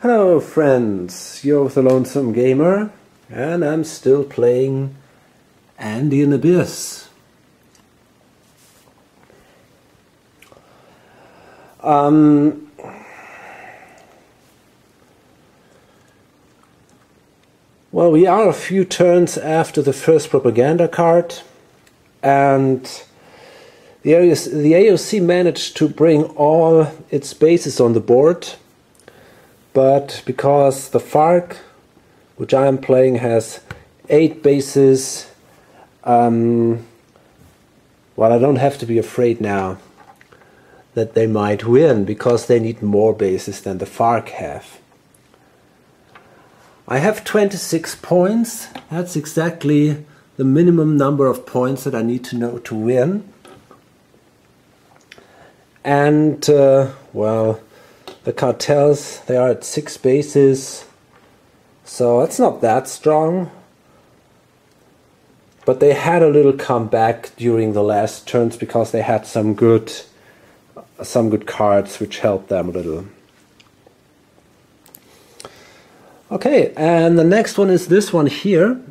Hello friends, you're with the Lonesome Gamer, and I'm still playing Andean Abyss. Well, we are a few turns after the first propaganda card, and the AOC managed to bring all its bases on the board. But because the FARC, which I am playing, has 8 bases, well, I don't have to be afraid now that they might win, because they need more bases than the FARC have. I have 26 points. That's exactly the minimum number of points that I need to know to win. And, well, the cartels, they are at 6 bases, so it's not that strong. But they had a little comeback during the last turns because they had some good cards which helped them a little. Okay, and the next one is this one here,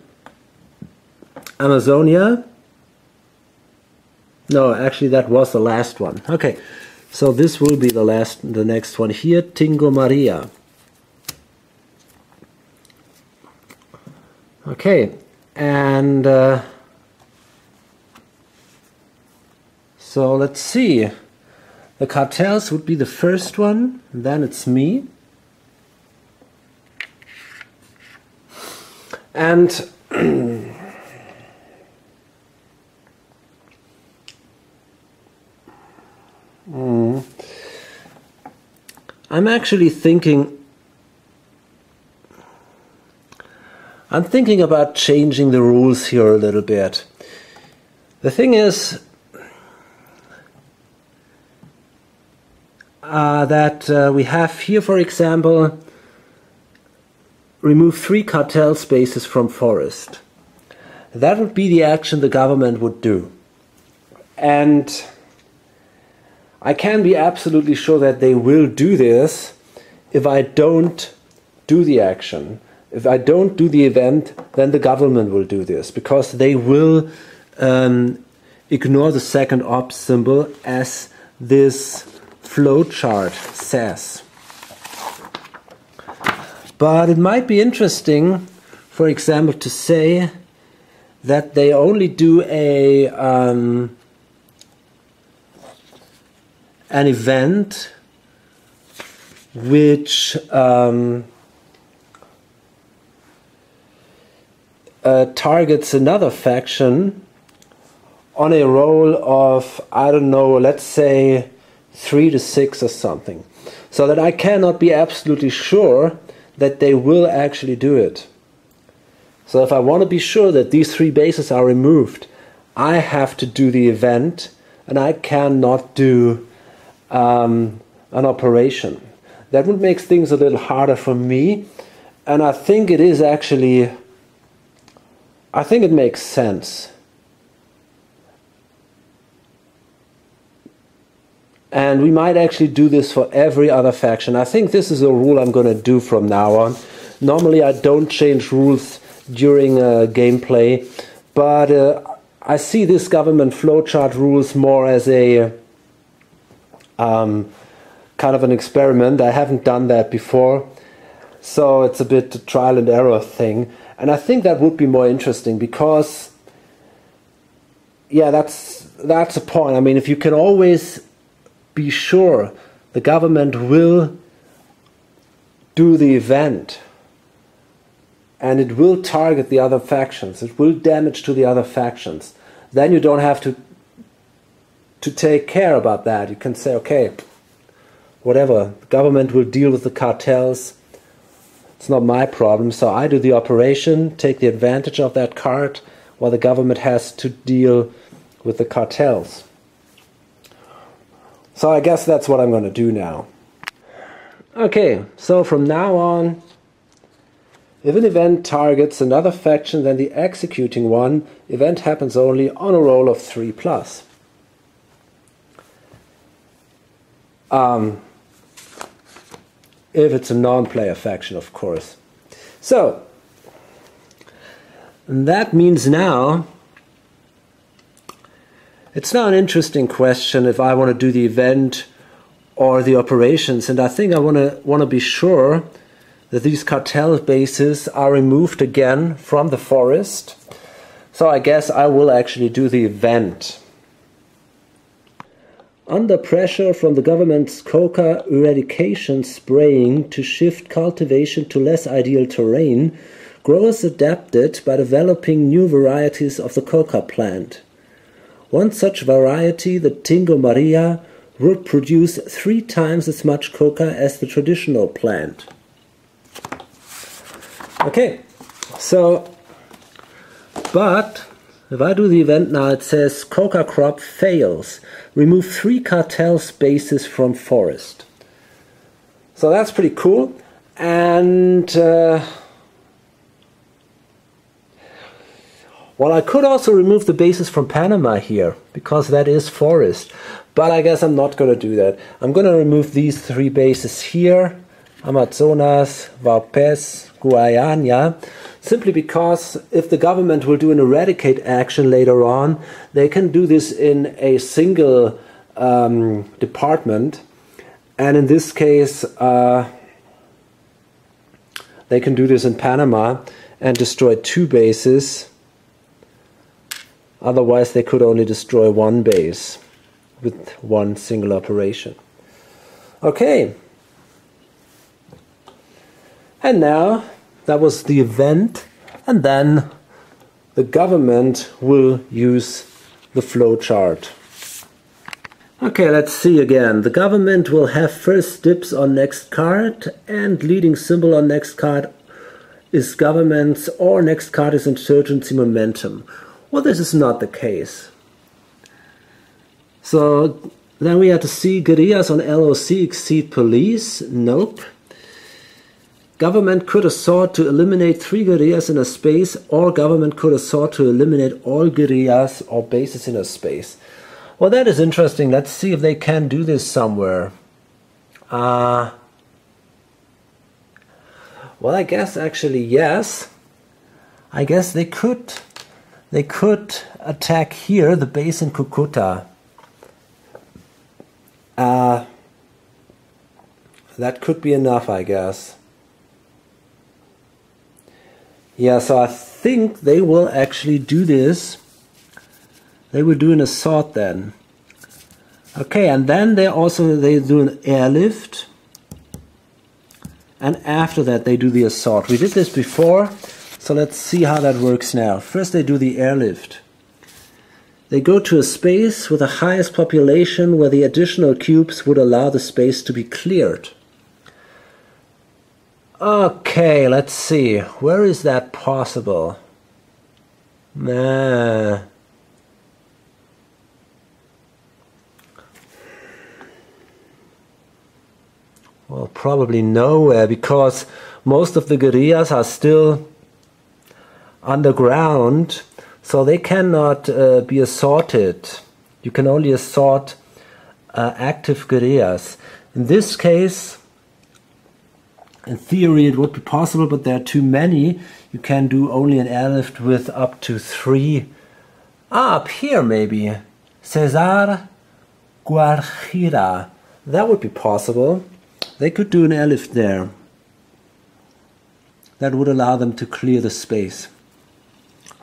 Amazonia. No, actually that was the last one. Okay. So this will be the next one here, Tingo Maria. Okay, and so let's see. The cartels would be the first one, then it's me. And I'm actually thinking about changing the rules here a little bit. The thing is that we have here, for example, remove 3 cartel spaces from forest. That would be the action the government would do. And I can be absolutely sure that they will do this if I don't do the action. If I don't do the event, then the government will do this, because they will ignore the second ops symbol, as this flowchart says. But it might be interesting, for example, to say that they only do an event which targets another faction on a roll of, I don't know, let's say 3 to 6 or something, so that I cannot be absolutely sure that they will actually do it. So if I want to be sure that these 3 bases are removed, I have to do the event, and I cannot do an operation. That would make things a little harder for me, and I think it is actually, I think it makes sense. And we might actually do this for every other faction. I think this is a rule I'm going to do from now on. Normally I don't change rules during gameplay, but I see this government flowchart rules more as a kind of an experiment. I haven't done that before, so it's a bit a trial and error thing. And I think that would be more interesting, because, yeah, that's a point. I mean, if you can always be sure the government will do the event, and it will target the other factions, it will damage to the other factions, then you don't have to take care about that. You can say, okay, whatever, the government will deal with the cartels, it's not my problem, so I do the operation, take the advantage of that card, while the government has to deal with the cartels. So I guess that's what I'm going to do now. Okay, so from now on, if an event targets another faction than the executing one, event happens only on a roll of 3+. if it's a non-player faction, of course. So, that means now, it's now an interesting question if I want to do the event or the operations, and I think I want to be sure that these cartel bases are removed again from the forest. So I guess I will actually do the event. Under pressure from the government's coca eradication spraying to shift cultivation to less ideal terrain, growers adapted by developing new varieties of the coca plant. One such variety, the Tingo Maria, would produce 3 times as much coca as the traditional plant. Okay, so, but if I do the event now, it says coca crop fails. Remove 3 cartel spaces from forest. So that's pretty cool. And well, I could also remove the bases from Panama here, because that is forest. But I guess I'm not going to do that. I'm going to remove these 3 bases here, Amazonas, Vaupés, Guayana, simply because if the government will do an eradicate action later on, they can do this in a single department. And in this case, they can do this in Panama and destroy 2 bases. Otherwise, they could only destroy 1 base with 1 single operation. Okay. And now, that was the event, and then the government will use the flowchart. Okay, let's see again. The government will have first dibs on next card, and leading symbol on next card is government's, or next card is insurgency momentum. Well, this is not the case. So then we have to see guerrillas on LOC exceed police. Nope. Government could assort to eliminate 3 guerrillas in a space, or government could assort to eliminate all guerrillas or bases in a space. Well, that is interesting. Let's see if they can do this somewhere. Well, I guess actually yes. I guess they could attack here, the base in Cucuta. That could be enough, I guess. Yeah, so I think they will actually do this. They will do an assault then. Okay, and then they do an airlift. And after that they do the assault. We did this before, so let's see how that works now. First they do the airlift. They go to a space with the highest population where the additional cubes would allow the space to be cleared. Okay, let's see. Where is that possible? Nah. Well, probably nowhere, because most of the guerrillas are still underground, so they cannot be assaulted. You can only assault active guerrillas. In this case, in theory it would be possible, but there are too many. You can do only an airlift with up to 3. Up here maybe. Cesar Guajira. That would be possible. They could do an airlift there. That would allow them to clear the space.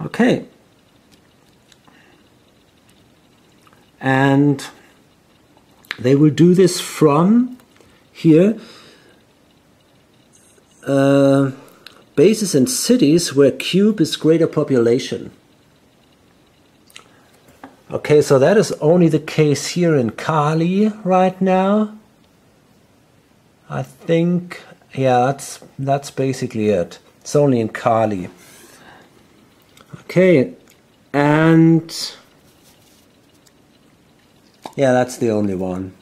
Okay. And they will do this from here. Bases and cities where cube is greater population. Okay, so that is only the case here in Cali right now. I think, yeah, that's basically it. It's only in Cali. Okay, and yeah, that's the only one.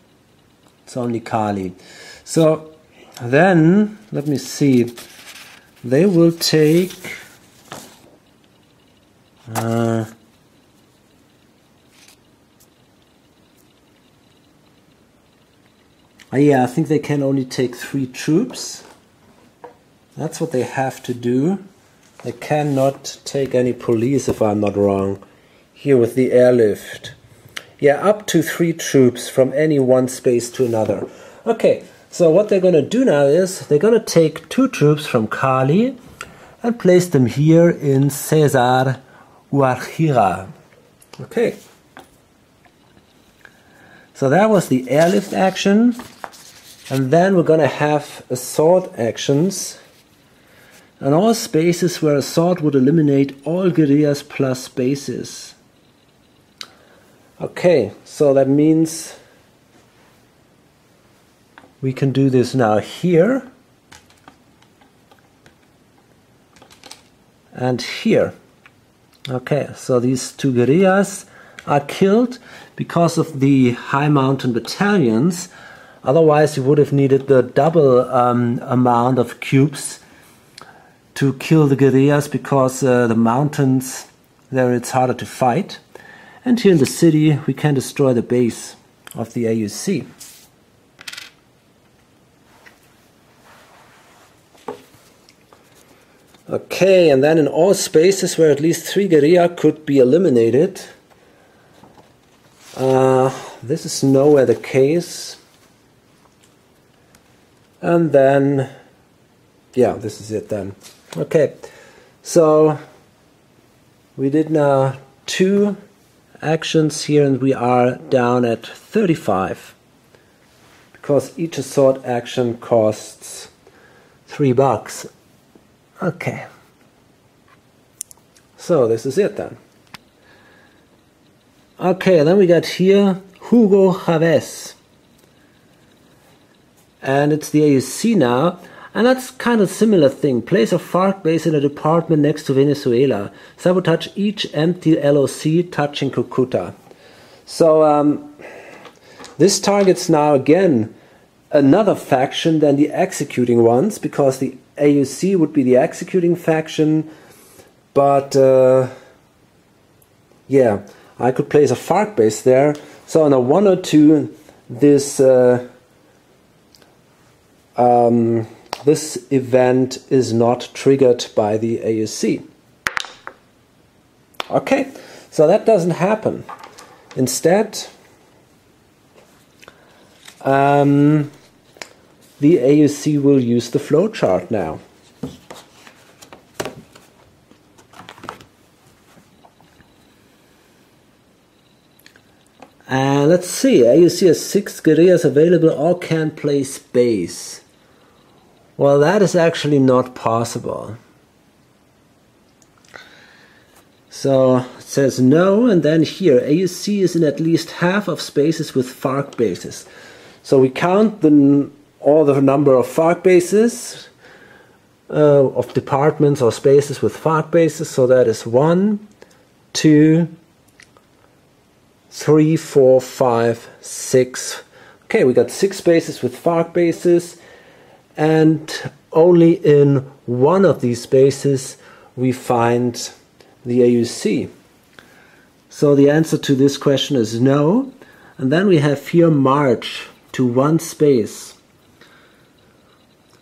It's only Cali. So then, let me see. They will take Yeah, I think they can only take 3 troops. That's what they have to do. They cannot take any police, if I'm not wrong. Here with the airlift. Yeah, up to 3 troops from any one space to another. Okay, so what they're going to do now is they're going to take 2 troops from Cali and place them here in Cesar Guajira. Okay. So that was the airlift action. And then we're going to have assault actions. And all spaces where assault would eliminate all guerrillas plus bases. Okay, so that means we can do this now here and here. Okay, so these 2 guerrillas are killed because of the high mountain battalions. Otherwise you would have needed the double amount of cubes to kill the guerrillas, because the mountains, there it's harder to fight. And here in the city we can destroy the base of the AUC. Okay, and then in all spaces where at least 3 guerrilla could be eliminated. This is nowhere the case. And then, yeah, this is it then. Okay, so we did now 2 actions here and we are down at 35. Because each assault action costs $3. Okay. So this is it then. Okay, then we got here Hugo Chavez. And it's the AUC now. And that's kind of similar thing. Place a FARC base in a department next to Venezuela. Sabotage each empty LOC touching Cucuta. So this targets now again another faction than the executing ones, because the AUC would be the executing faction. But yeah, I could place a FARC base there. So on a 1 or 2, this this event is not triggered by the AUC. Okay, so that doesn't happen. Instead, the AUC will use the flowchart now. And let's see, AUC has 6 guerrillas available, all can place base. Well, that is actually not possible. So it says no, and then here, AUC is in at least half of spaces with FARC bases. So we count all the number of FARC bases, of departments or spaces with FARC bases. So that is 1, 2, 3, 4, 5, 6. Okay, we got 6 spaces with FARC bases. And only in one of these spaces we find the AUC. So the answer to this question is no. And then we have here march to 1 space.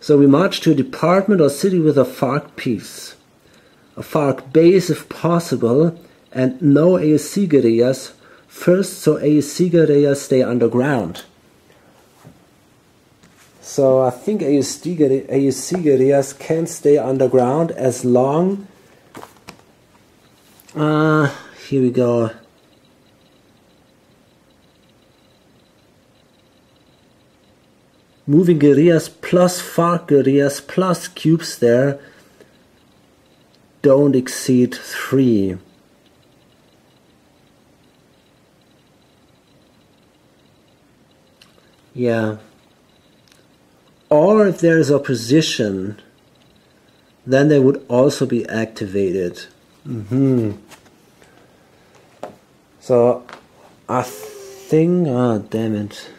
So we march to a department or city with a FARC piece, a FARC base if possible, and no AUC guerrillas first, so AUC guerrillas stay underground. So I think AUC guerrillas can stay underground as long, here we go, moving guerrillas plus FARC guerrillas plus cubes there don't exceed 3. Yeah. Or if there is opposition, then they would also be activated. So I think, oh damn it.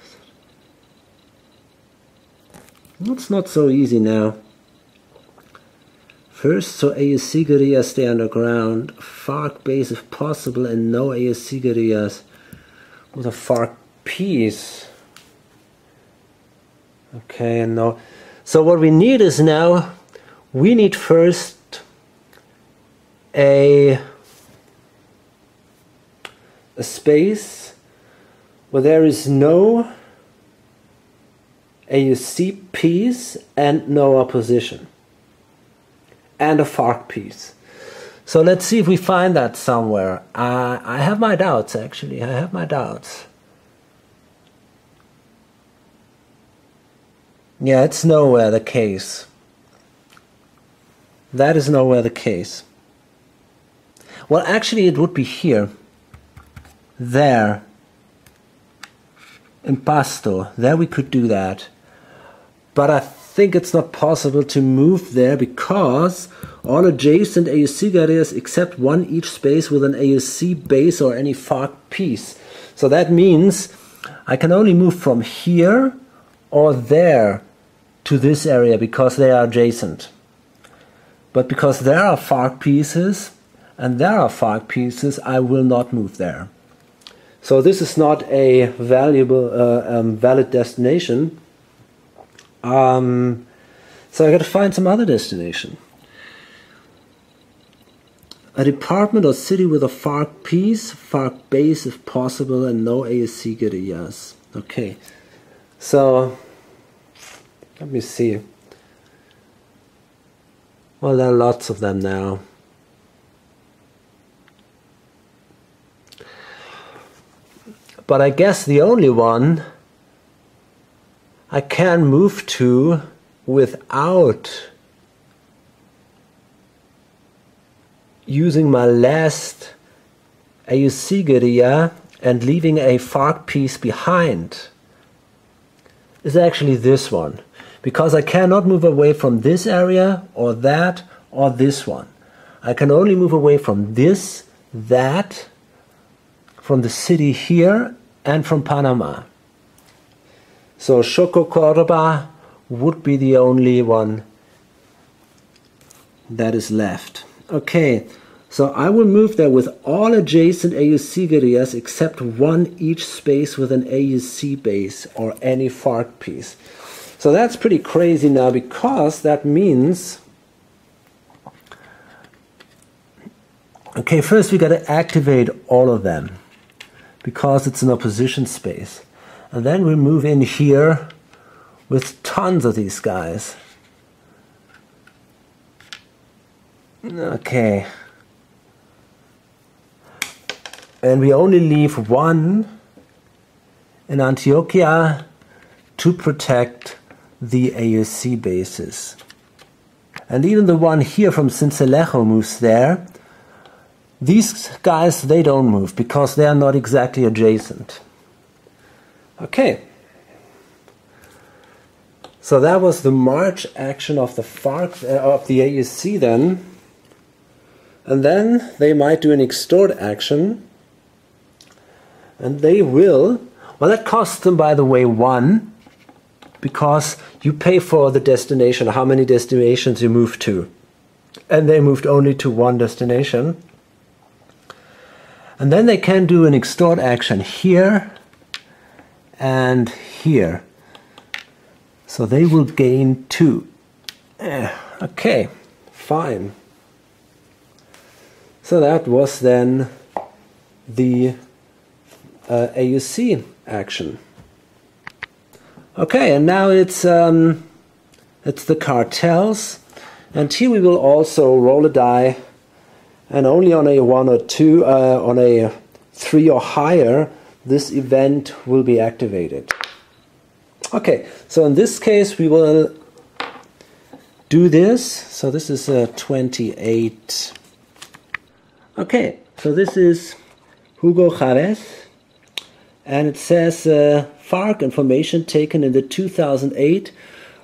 It's not so easy now. First, so AUC guerrillas stay underground, FARC base if possible, and no AUC guerrillas with a FARC piece. Okay, and no. So what we need is now, we need first a space where there is no AUC piece and no opposition, and a FARC piece. So let's see if we find that somewhere. I have my doubts, actually. I have my doubts. Yeah, it's nowhere the case. That is nowhere the case. Well, actually, it would be here. There. In Pasto. There we could do that. But I think it's not possible to move there because all adjacent AUC areas except one each space with an AUC base or any FARC piece. So that means I can only move from here or there to this area because they are adjacent. But because there are FARC pieces and there are FARC pieces, I will not move there. So this is not a valid destination. So I got to find some other destination. A department or city with a FARC piece, FARC base if possible, and no ASC guerrillas. Okay, so let me see. Well, there are lots of them now. But I guess the only one I can move to without using my last AUC guerrilla and leaving a FARC piece behind is actually this one. Because I cannot move away from this area or that or this one. I can only move away from this, that, from the city here and from Panama. So Choco Cordoba would be the only one that is left. Okay, so I will move there with all adjacent AUC guerrillas except one each space with an AUC base or any FARC piece. So that's pretty crazy now because that means, okay, first we got to activate all of them because it's an opposition space. And then we move in here with tons of these guys. Okay. And we only leave one in Antioquia to protect the AUC bases. And even the one here from Cincelejo moves there. These guys, they don't move because they are not exactly adjacent. Okay. So that was the march action of the FARC, of the AUC then. And then they might do an extort action. And they will, well, that costs them, by the way, 1, because you pay for the destination, how many destinations you move to. And they moved only to 1 destination. And then they can do an extort action here and here. So they will gain 2. Okay, fine. So that was then the AUC action. Okay, and now it's the cartels, and here we will also roll a die, and only on a 1 or 2, on a 3 or higher, this event will be activated. Okay, so in this case we will do this. So this is a 28. Okay, so this is Hugo Chavez. And it says FARC information taken in the 2008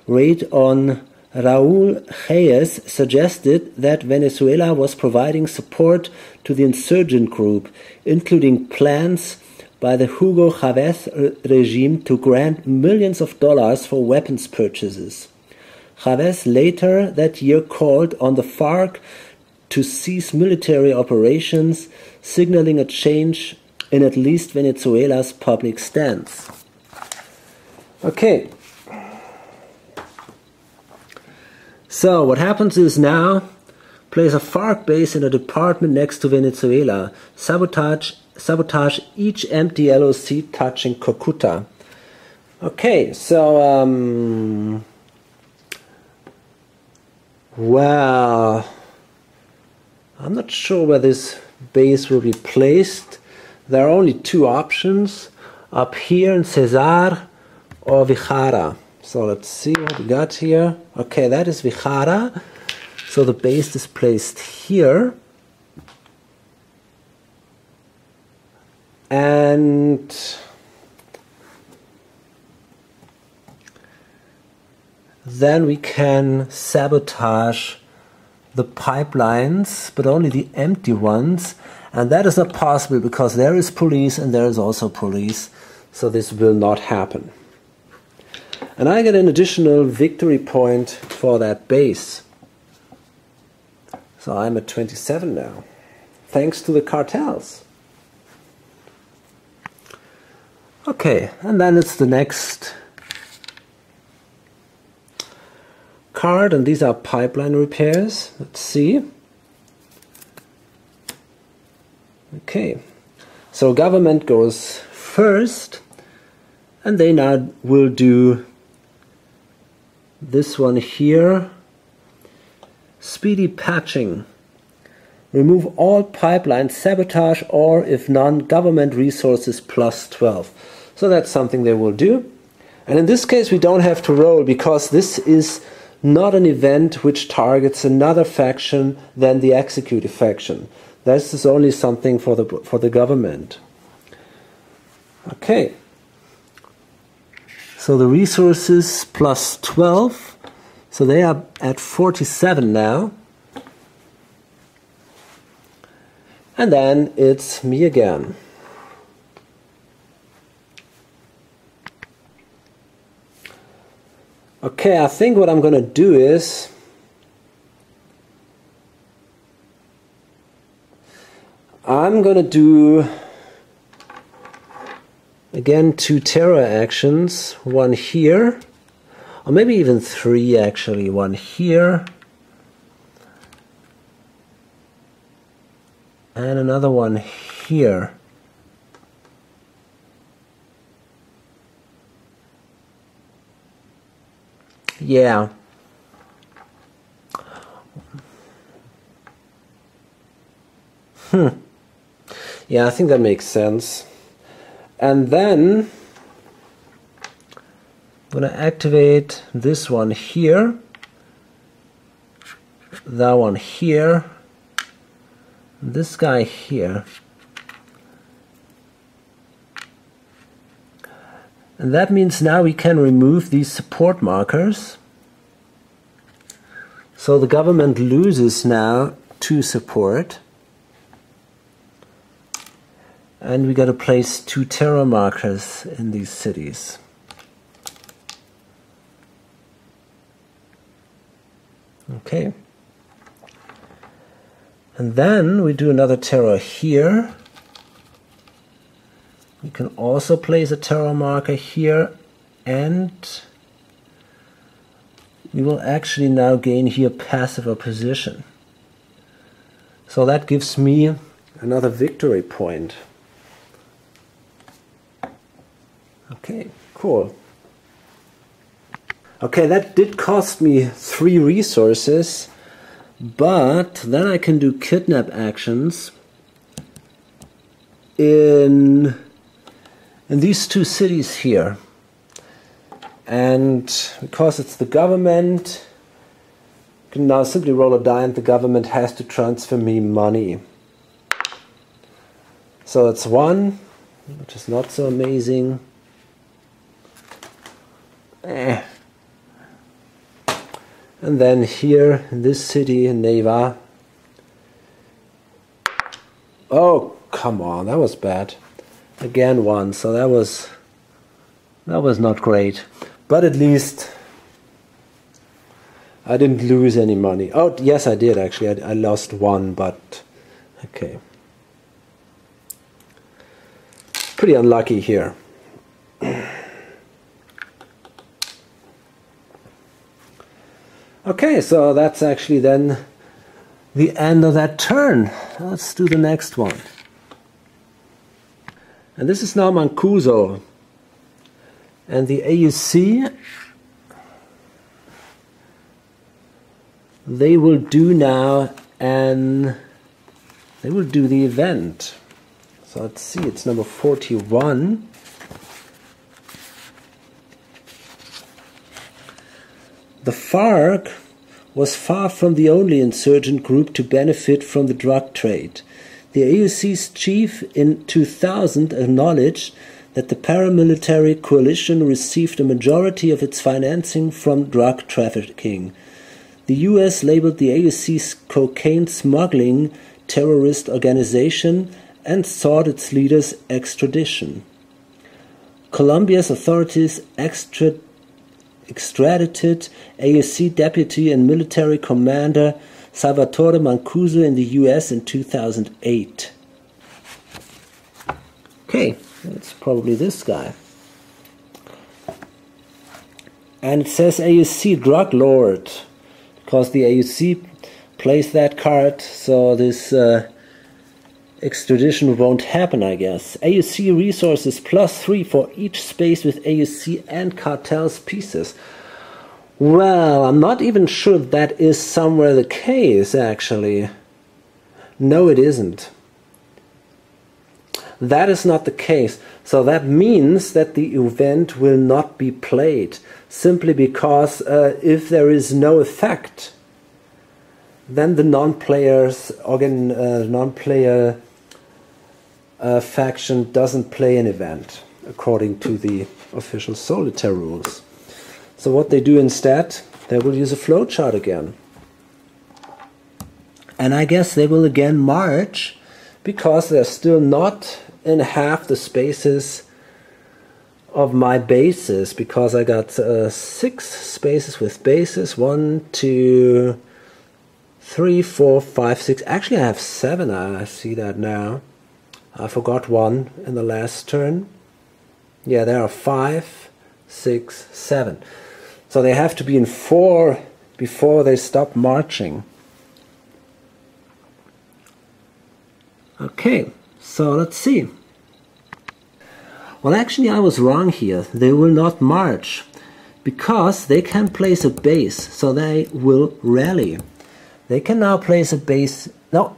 raid on Raúl Reyes suggested that Venezuela was providing support to the insurgent group, including plans by the Hugo Chavez regime to grant millions of dollars for weapons purchases. Chavez later that year called on the FARC to cease military operations, signaling a change in at least Venezuela's public stance. Okay, So what happens is now, place a FARC base in a department next to Venezuela. Sabotage each empty LOC touching Cucuta. Okay, so well, I'm not sure where this base will be placed. There are only two options, up here in Cesar or Vijara. So let's see what we got here. Okay, that is Vijara. So the base is placed here. And then we can sabotage the pipelines, but only the empty ones. And that is not possible because there is police and there is also police. So this will not happen. And I get an additional victory point for that base. So I'm at 27 now, thanks to the cartels. Okay, and then it's the next card, and these are pipeline repairs. Let's see. Okay, so government goes first, and they now will do this one here. Speedy patching. Remove all pipelines, sabotage, or if none, government resources plus 12. So that's something they will do. And in this case we don't have to roll because this is not an event which targets another faction than the executive faction. This is only something for the government. Okay. So the resources plus 12. So they are at 47 now. And then it's me again. Okay, I think what I'm going to do is I'm going to do again 2 terror actions, one here, or maybe even 3 actually, one here and another one here. Yeah. Yeah, I think that makes sense. And then I'm going to activate this one here, that one here, this guy here. And that means now we can remove these support markers. So the government loses now 2 support. And we got to place 2 terror markers in these cities. Okay. And then we do another terror here. We can also place a terror marker here, and we will actually now gain here passive opposition. So that gives me another victory point. Okay, cool. Okay, that did cost me 3 resources, but then I can do kidnap actions in these 2 cities here. And because it's the government, I can now simply roll a die and the government has to transfer me money. So it's 1, which is not so amazing. And then here in this city in Neiva. Oh, come on, that was bad. Again 1, so that was not great. But at least I didn't lose any money. Oh, yes, I did actually. I lost 1, but okay. Pretty unlucky here. Okay, so that's actually then the end of that turn. Let's do the next one. And this is now Mancuso. And the AUC, they will do now, and they will do the event. So let's see, it's number 41. The FARC was far from the only insurgent group to benefit from the drug trade. The AUC's chief in 2000 acknowledged that the paramilitary coalition received a majority of its financing from drug trafficking. The US labeled the AUC's cocaine smuggling terrorist organization and sought its leader's extradition. Colombia's authorities extradited AUC deputy and military commander Salvatore Mancuso in the US in 2008. Okay, it's probably this guy. And it says AUC drug lord, because the AUC plays that card, so this extradition won't happen, I guess. AUC resources +3 for each space with AUC and cartels pieces. Well, I'm not even sure that is somewhere the case, actually. No, it isn't. That is not the case. So that means that the event will not be played, simply because if there is no effect, then the non-player faction doesn't play an event, according to the official solitaire rules. So what they do instead, they will use a flowchart again. And I guess they will again march, because they're still not in half the spaces of my bases, because I got 6 spaces with bases. 1, 2, 3, 4, 5, 6. Actually, I have 7. I see that now. I forgot 1 in the last turn. Yeah, there are 5, 6, 7. So they have to be in 4 before they stop marching. Okay, so let's see. Well, actually I was wrong here. They will not march, because they can place a base, so they will rally. They can now place a base. No,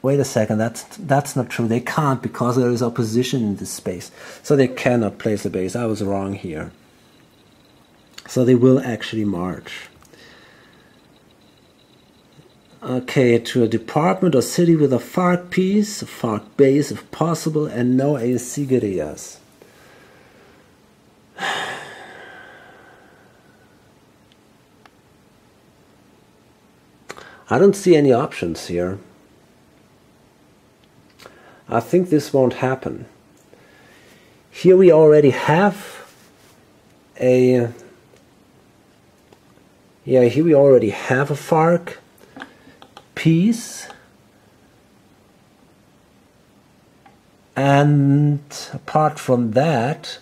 wait a second, that's not true. They can't, because there is opposition in this space. So they cannot place a base. I was wrong here. So they will actually march. Okay, to a department or city with a FARC piece, a FARC base if possible, and no AUC guerrillas. I don't see any options here. I think this won't happen. Here we already have a... Yeah, here we already have a FARC piece. And apart from that,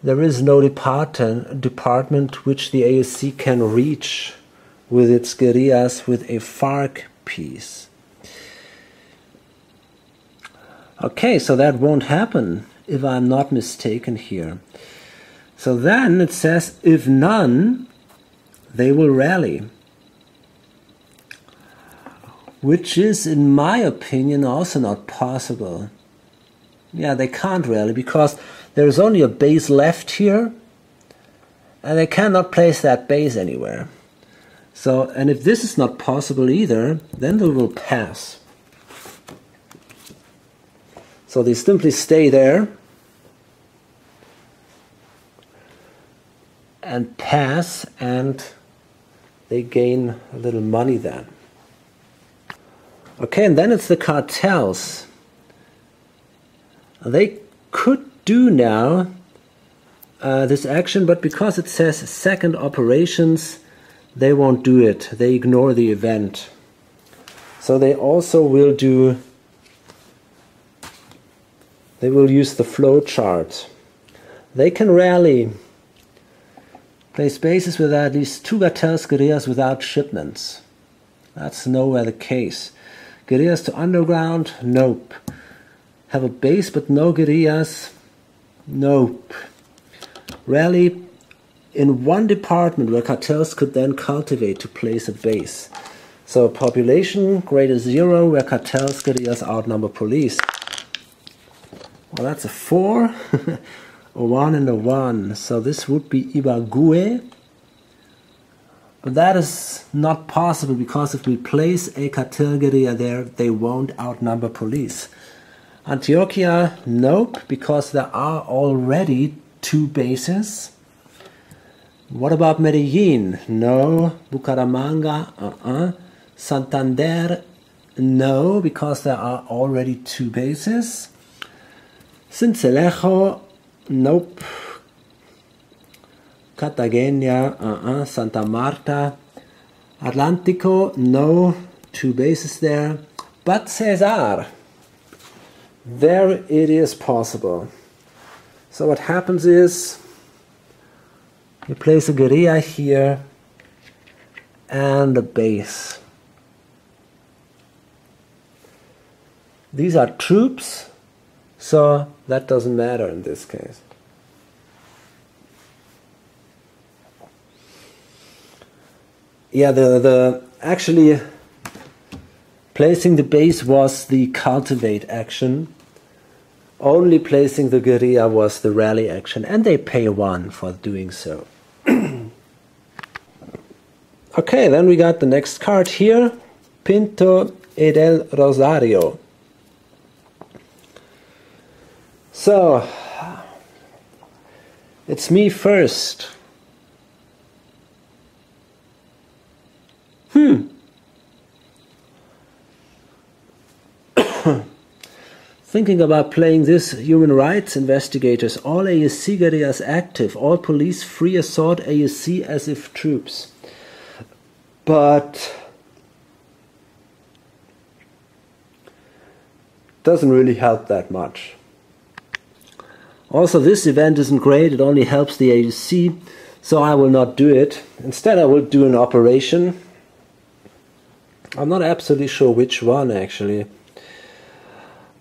there is no department which the AUC can reach with its guerrillas with a FARC piece. Okay, so that won't happen, if I'm not mistaken here. So then it says, if none, they will rally. Which is, in my opinion, also not possible. Yeah, they can't rally, because there is only a base left here, and they cannot place that base anywhere. So, and if this is not possible either, then they will pass. So they simply stay there and pass, and they gain a little money then. Okay, and then it's the cartels. They could do now this action, but because it says second operations, they won't do it. They ignore the event. So they also will do, they will use the flow chart. They can rally Place bases with at least 2 cartels guerrillas without shipments. That's nowhere the case. Guerrillas to underground? Nope. Have a base but no guerrillas? Nope. Rally in one department where cartels could then cultivate to place a base. So population greater 0 where cartels guerrillas outnumber police. Well, that's a 4. A 1 and a 1. So this would be Ibagué. But that is not possible because if we place a cartel guerrilla there, they won't outnumber police. Antioquia, nope, because there are already 2 bases. What about Medellin? No. Bucaramanga, Santander, no, because there are already 2 bases. Sincelejo, nope. Cartagena, Santa Marta. Atlántico, no, 2 bases there. But Cesar, there it is possible. So what happens is, you place a guerrilla here and a base. These are troops, so that doesn't matter in this case. Yeah, the actually placing the base was the cultivate action. Only placing the guerrilla was the rally action, and they pay 1 for doing so. Okay, then we got the next card here, Pinto y del Rosario. So, it's me first. Thinking about playing this, human rights investigators, all AUC guerrillas active, all police free assault AUC as if troops. But doesn't really help that much. Also, this event isn't great, it only helps the AUC, so I will not do it. Instead I will do an operation. I'm not absolutely sure which one actually.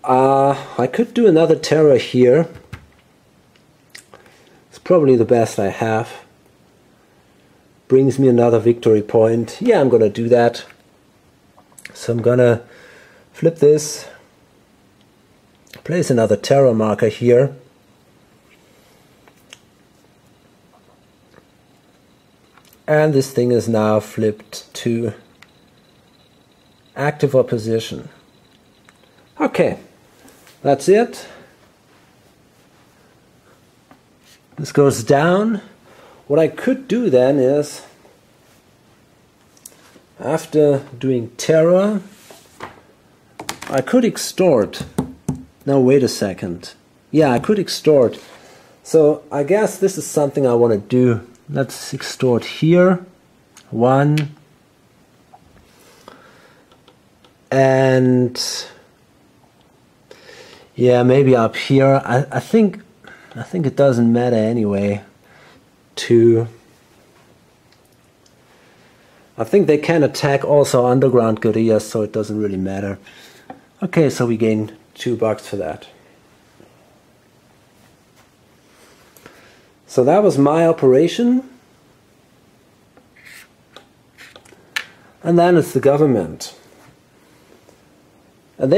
I could do another terror here. It's probably the best I have. Brings me another victory point. Yeah, I'm gonna do that. So I'm gonna flip this. Place another terror marker here. And this thing is now flipped to active opposition. Okay. That's it. This goes down. What I could do then is, after doing terror, I could extort. No, wait a second. Yeah, I could extort. So I guess this is something I want to do. Let's extort here. 1. And yeah, maybe up here. I think it doesn't matter anyway. 2. I think they can attack also underground guerrillas, so it doesn't really matter. Okay, so we gain $2 for that. So that was my operation. And then it's the government. And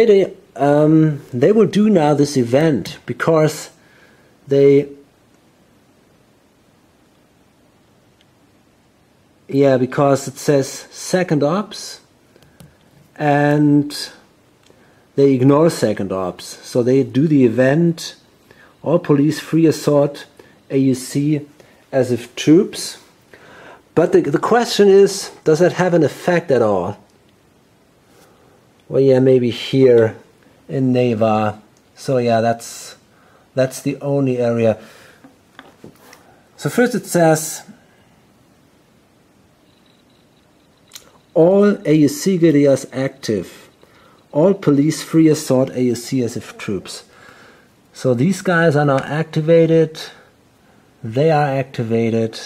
they will do now this event because because it says second ops and they ignore second ops. So they do the event, all police free assault AUC as if troops. But the question is, does that have an effect at all? Well, yeah, maybe here in Neva. So yeah, that's the only area. So first it says all AUC guerrillas active, all police free assault AUC as if troops. So these guys are now activated, they are activated,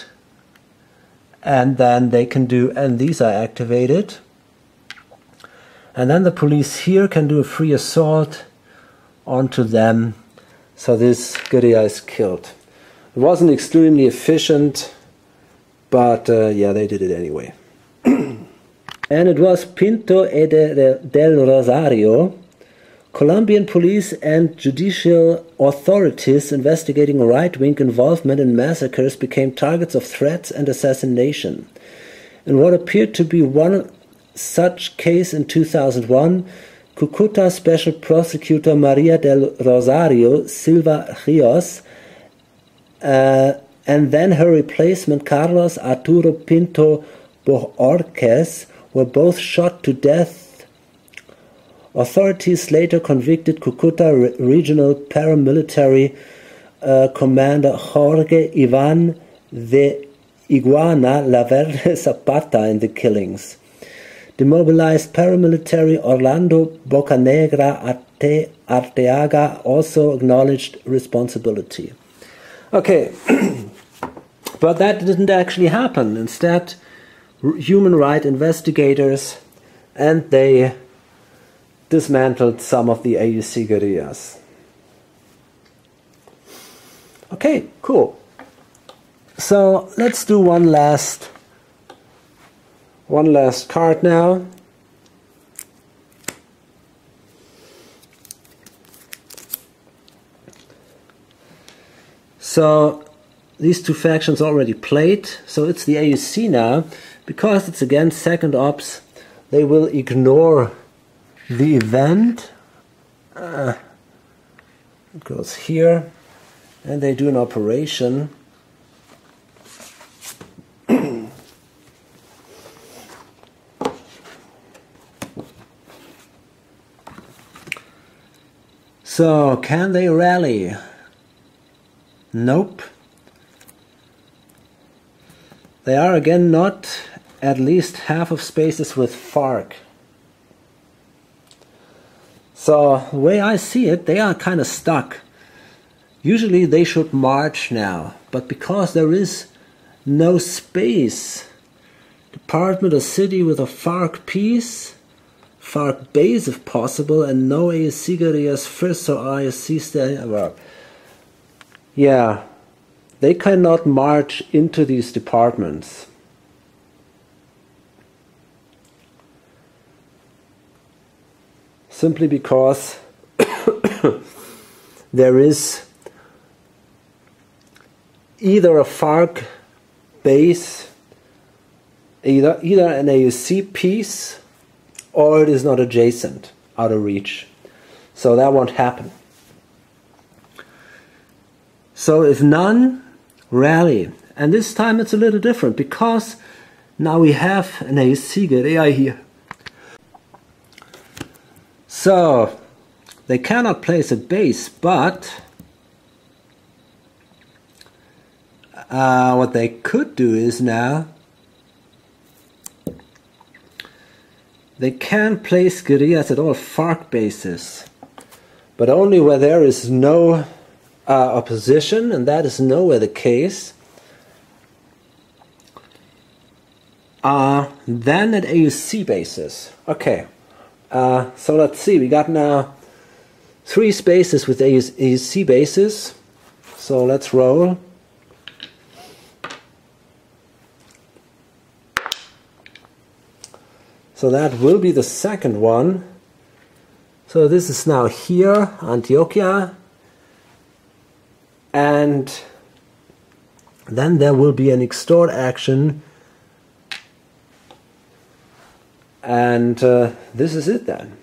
and then they can do, and these are activated. And then the police here can do a free assault onto them, so this guerrilla is killed. It wasn't extremely efficient, but yeah, they did it anyway. And it was Pinto e del Rosario. Colombian police and judicial authorities investigating right-wing involvement in massacres became targets of threats and assassination. In what appeared to be one such case in 2001, Cucuta Special Prosecutor Maria del Rosario Silva Rios and then her replacement Carlos Arturo Pinto Bohorquez were both shot to death. Authorities later convicted Cucuta Regional Paramilitary Commander Jorge Ivan de Iguana Laverde Zapata in the killings. Demobilized paramilitary Orlando Bocanegra Arteaga also acknowledged responsibility. Okay, but that didn't actually happen. Instead, human rights investigators, and they dismantled some of the AUC guerrillas. Okay, cool. So let's do one last card now. So these two factions already played, so it's the AUC now. Because it's against second ops, they will ignore the event. It goes here, and they do an operation. So, can they rally? Nope. They are again not at least half of spaces with FARC. So, the way I see it, they are kind of stuck. Usually they should march now, but because there is no space, department or city with a FARC piece, FARC base if possible, and no ASC guerrillas first, so ISC stay. Well, yeah, they cannot march into these departments. Simply because there is either a FARC base, either an AUC piece, or it is not adjacent, out of reach. So that won't happen. So if none, rally. And this time it's a little different, because now we have an AUC guerrilla here. So they cannot place a base, but what they could do is now they can place guerrillas at all FARC bases, but only where there is no opposition, and that is nowhere the case. Then at AUC bases. Okay, so let's see, we got now 3 spaces with AUC bases, so let's roll. So that will be the second one. So this is now here, Antioquia. And then there will be an extort action. And this is it then.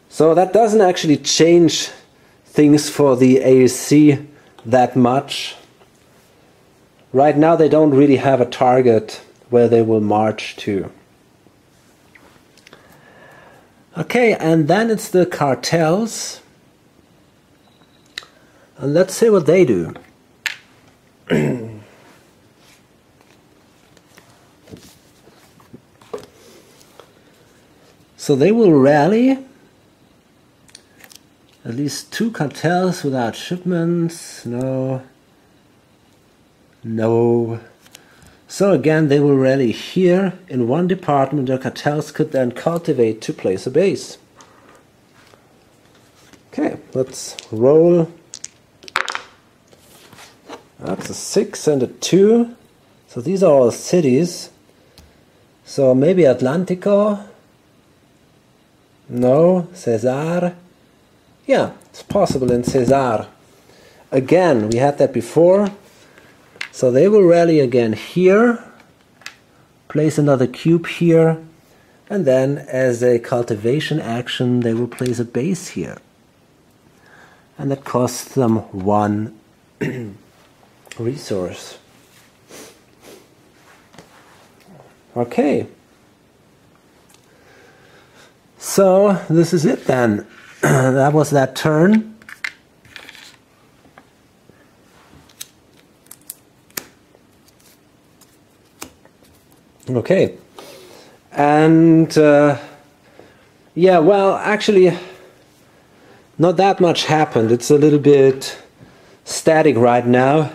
So that doesn't actually change things for the AUC that much. Right now they don't really have a target where they will march to. Okay, and then it's the cartels. And let's see what they do. So they will rally at least 2 cartels without shipments. No No. So again, they will rally here in one department. The cartels could then cultivate to place a base. Okay, let's roll. That's a 6 and a 2. So these are all cities. So maybe Atlantico. No, Cesar. Yeah, it's possible in Cesar. Again, we had that before. So they will rally again here, place another cube here, and then as a cultivation action they will place a base here. And that costs them 1 resource. Okay. So this is it then. That was that turn. Okay. And yeah, well, actually not that much happened. It's a little bit static right now.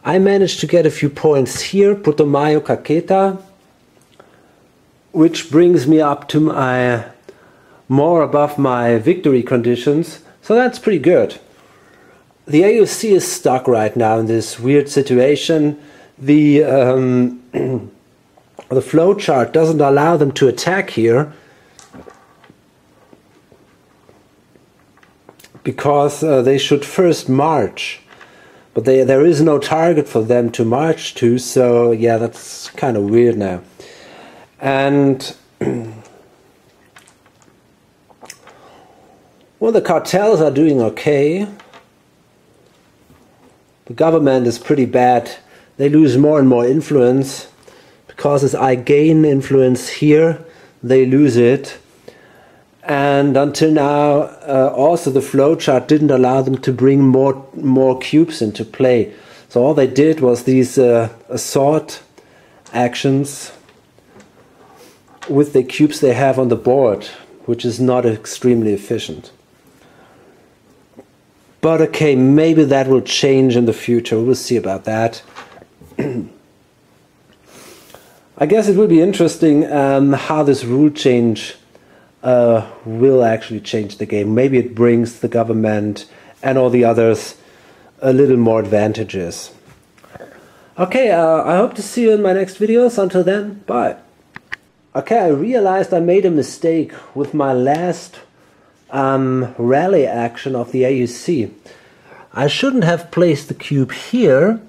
I managed to get a few points here, Putumayo Caqueta, which brings me up to my more above my victory conditions, so that's pretty good. The AUC is stuck right now in this weird situation. The the flowchart doesn't allow them to attack here because they should first march, but there is no target for them to march to, so yeah, that's kind of weird now. And well, the cartels are doing okay. The government is pretty bad. They lose more and more influence. Because as I gain influence here, they lose it. And until now, also the flowchart didn't allow them to bring more cubes into play. So all they did was these assault actions with the cubes they have on the board, which is not extremely efficient. But okay, maybe that will change in the future. We'll see about that. I guess it will be interesting how this rule change will actually change the game. Maybe it brings the government and all the others a little more advantages. Okay, I hope to see you in my next videos. Until then, bye. Okay, I realized I made a mistake with my last rally action of the AUC. I shouldn't have placed the cube here,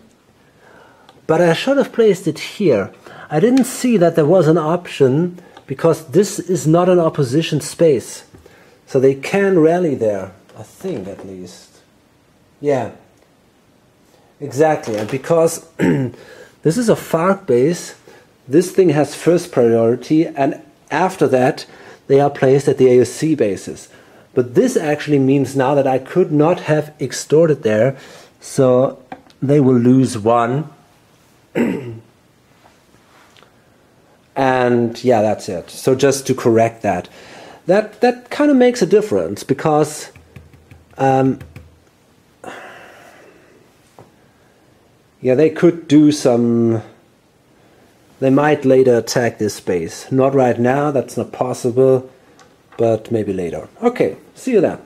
but I should have placed it here. I didn't see that there was an option because this is not an opposition space. So they can rally there, I think at least. Yeah, exactly. And because this is a FARC base, this thing has first priority, and after that they are placed at the AUC bases. But this actually means now that I could not have extorted there, so they will lose 1. And yeah, that's it. So just to correct that. That kind of makes a difference because yeah, they could do some. They might later attack this base. Not right now, that's not possible, but maybe later. Okay, see you then.